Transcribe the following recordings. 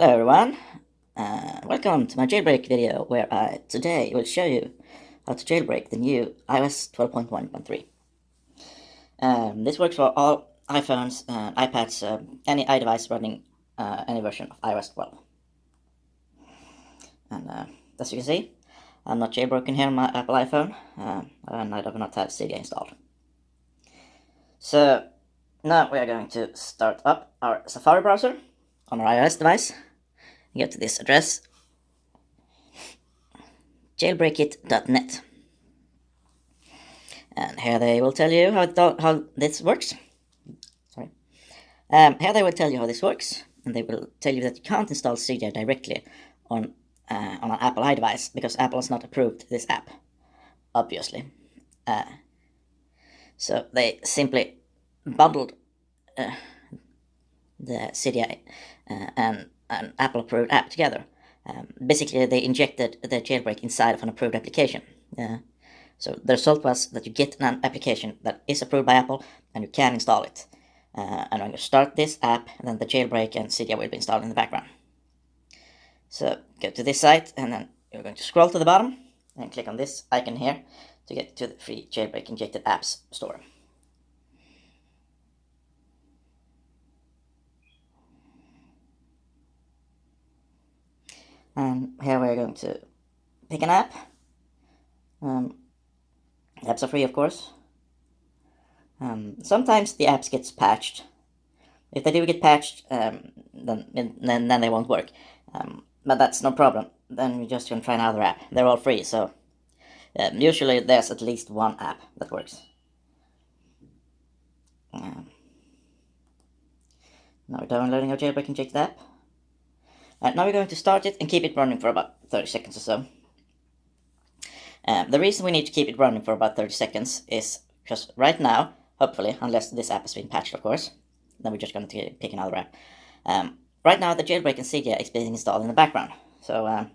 Hello everyone, welcome to my jailbreak video where I today will show you how to jailbreak the new iOS 12.1.3. This works for all iPhones and iPads, any iDevice running any version of iOS 12. And as you can see, I'm not jailbroken here on my Apple iPhone, and I do not have Cydia installed. So now we are going to start up our Safari browser on our iOS device. Get to this address, jailbreakit.net, and here they will tell you how this works. Here they will tell you how this works, and they will tell you that you can't install Cydia directly on an Apple iDevice because Apple has not approved this app, obviously. So they simply bundled the Cydia and an Apple approved app together. Basically, they injected the jailbreak inside of an approved application. So the result was that you get an application that is approved by Apple and you can install it. And when you start this app, then the jailbreak and Cydia will be installed in the background. So go to this site and then you're going to scroll to the bottom and click on this icon here to get to the free jailbreak injected apps store. And here we're going to pick an app. Apps are free, of course. Sometimes the apps gets patched. If they do get patched, then they won't work. But that's no problem. Then you're just gonna try another app. They're all free, so usually there's at least one app that works. Now we're downloading our jailbreak injected app. Now we're going to start it and keep it running for about 30 seconds or so. The reason we need to keep it running for about 30 seconds is because right now, hopefully, unless this app has been patched, of course, then we're just going to pick another app. Right now, the jailbreak in Cydia is being installed in the background. So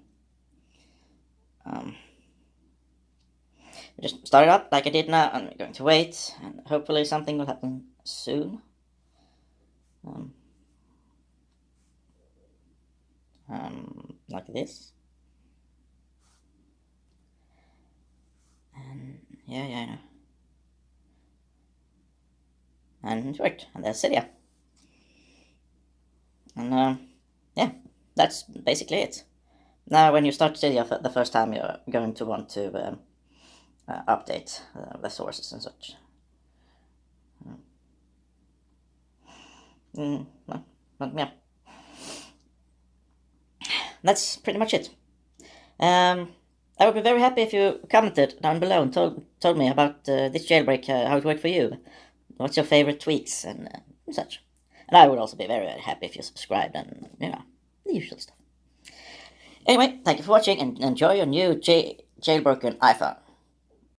just start it up like I did now, and we're going to wait, and hopefully something will happen soon. Like this. And yeah. And it worked, and there's Cydia. And yeah, that's basically it. Now when you start Cydia for the first time, you're going to want to update the sources and such. But yeah, that's pretty much it. I would be very happy if you commented down below and told me about this jailbreak, how it worked for you. What's your favorite tweaks and such. And I would also be very, very happy if you subscribed and, the usual stuff. Anyway, thank you for watching and enjoy your new jailbroken iPhone.